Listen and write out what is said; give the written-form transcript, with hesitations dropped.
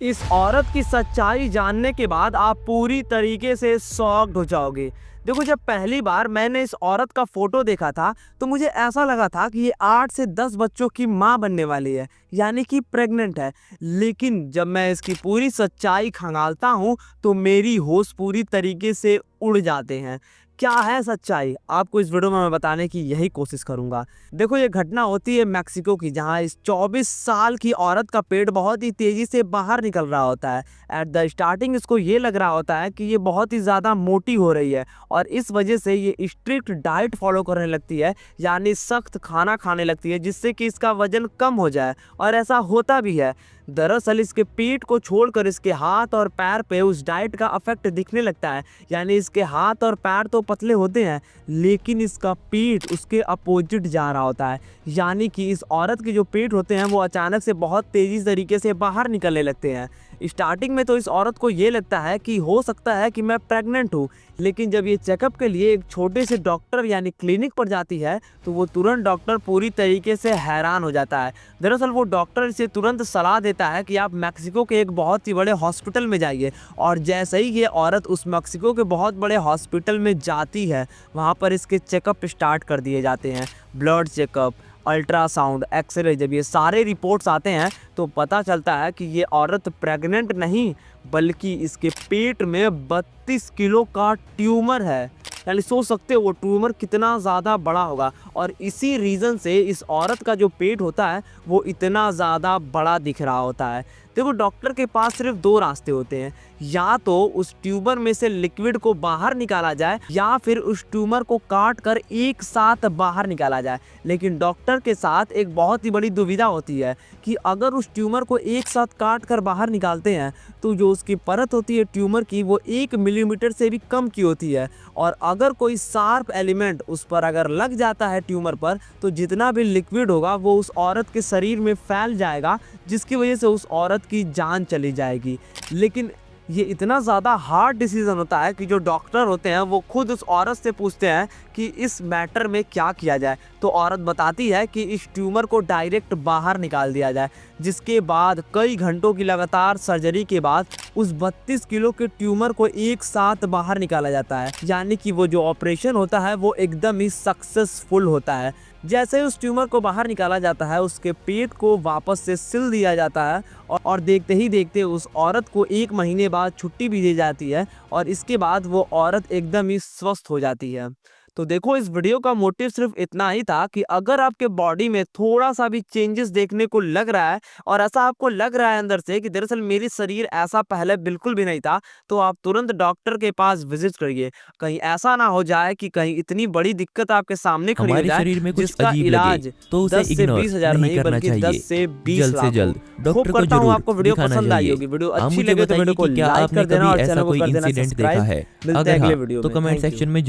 इस औरत की सच्चाई जानने के बाद आप पूरी तरीके से शॉक्ड हो जाओगे। देखो, जब पहली बार मैंने इस औरत का फोटो देखा था तो मुझे ऐसा लगा था कि ये 8 से 10 बच्चों की माँ बनने वाली है, यानी कि प्रेग्नेंट है। लेकिन जब मैं इसकी पूरी सच्चाई खंगालता हूँ तो मेरी होश पूरी तरीके से उड़ जाते हैं। क्या है सच्चाई, आपको इस वीडियो में मैं बताने की यही कोशिश करूंगा। देखो, ये घटना होती है मैक्सिको की, जहां इस 24 साल की औरत का पेट बहुत ही तेजी से बाहर निकल रहा होता है। एट द स्टार्टिंग इसको ये लग रहा होता है कि ये बहुत ही ज़्यादा मोटी हो रही है और इस वजह से ये स्ट्रिक्ट डाइट फॉलो करने लगती है, यानी सख्त खाना खाने लगती है, जिससे कि इसका वजन कम हो जाए। और ऐसा होता भी है। दरअसल इसके पेट को छोड़कर इसके हाथ और पैर पे उस डाइट का इफेक्ट दिखने लगता है, यानी इसके हाथ और पैर तो पतले होते हैं लेकिन इसका पेट उसके अपोजिट जा रहा होता है, यानी कि इस औरत के जो पेट होते हैं वो अचानक से बहुत तेजी तरीके से बाहर निकलने लगते हैं। स्टार्टिंग में तो इस औरत को ये लगता है कि हो सकता है कि मैं प्रेग्नेंट हूँ, लेकिन जब ये चेकअप के लिए एक छोटे से डॉक्टर यानी क्लिनिक पर जाती है तो वो तुरंत डॉक्टर पूरी तरीके से हैरान हो जाता है। दरअसल वो डॉक्टर इसे तुरंत सलाह देता है कि आप मैक्सिको के एक बहुत ही बड़े हॉस्पिटल में जाइए। और जैसे ही ये औरत उस मैक्सिको के बहुत बड़े हॉस्पिटल में जाती है, वहाँ पर इसके चेकअप स्टार्ट कर दिए जाते हैं। ब्लड चेकअप, अल्ट्रासाउंड, एक्सरे, जब ये सारे रिपोर्ट्स आते हैं तो पता चलता है कि ये औरत प्रेग्नेंट नहीं बल्कि इसके पेट में 32 किलो का ट्यूमर है। यानी सोच सकते हो वो ट्यूमर कितना ज़्यादा बड़ा होगा, और इसी रीज़न से इस औरत का जो पेट होता है वो इतना ज़्यादा बड़ा दिख रहा होता है। देखो, डॉक्टर के पास सिर्फ 2 रास्ते होते हैं, या तो उस ट्यूमर में से लिक्विड को बाहर निकाला जाए या फिर उस ट्यूमर को काट कर एक साथ बाहर निकाला जाए। लेकिन डॉक्टर के साथ एक बहुत ही बड़ी दुविधा होती है कि अगर उस ट्यूमर को एक साथ काट कर बाहर निकालते हैं तो जो उसकी परत होती है ट्यूमर की वो 1 मिलीमीटर से भी कम की होती है, और अगर कोई शार्प एलिमेंट उस पर अगर लग जाता है ट्यूमर पर तो जितना भी लिक्विड होगा वो उस औरत के शरीर में फैल जाएगा, जिसकी वजह से उस औरत की जान चली जाएगी। लेकिन ये इतना ज़्यादा हार्ड डिसीजन होता है कि जो डॉक्टर होते हैं वो खुद उस औरत से पूछते हैं कि इस मैटर में क्या किया जाए। तो औरत बताती है कि इस ट्यूमर को डायरेक्ट बाहर निकाल दिया जाए, जिसके बाद कई घंटों की लगातार सर्जरी के बाद उस 32 किलो के ट्यूमर को एक साथ बाहर निकाला जाता है, यानी कि वो जो ऑपरेशन होता है वो एकदम ही सक्सेसफुल होता है। जैसे उस ट्यूमर को बाहर निकाला जाता है उसके पेट को वापस से सिल दिया जाता है और देखते ही देखते उस औरत को 1 महीने बाद छुट्टी भी दी जाती है, और इसके बाद वो औरत एकदम ही स्वस्थ हो जाती है। तो देखो, इस वीडियो का मोटिव सिर्फ इतना ही था कि अगर आपके बॉडी में थोड़ा सा भी चेंजेस देखने को लग रहा है और ऐसा आपको लग रहा है अंदर से कि दरअसल मेरी शरीर ऐसा पहले बिल्कुल भी नहीं था, तो आप तुरंत डॉक्टर के पास विजिट करिए। कहीं ऐसा ना हो जाए कि कहीं इतनी बड़ी दिक्कत आपके सामने खड़ी हो हमारे जाए शरीर में कुछ जिसका अजीब इलाज लगे तो उसे 10 से इग्नोर 20 हजार नहीं नहीं करना बल्कि चाहिए। 10 से 20 जल्द से लाख जल्द हो। डॉक्टर होप को करता हूँ जरूर आपको वीडियो दिखाना पसंद आई चाहिए। होगी। वीडियो आप अच्छी मुझे लगे तो बताइए वीडियो को कि क्या लाइक आपने कर देना कभी और ऐसा चैनल को कोई कर देना इंसिडेंट देखा सब्सक्राइब। है? मिलते अगर हैं अगले हाँ वीडियो तो में। Comment thank you. सेक्शन में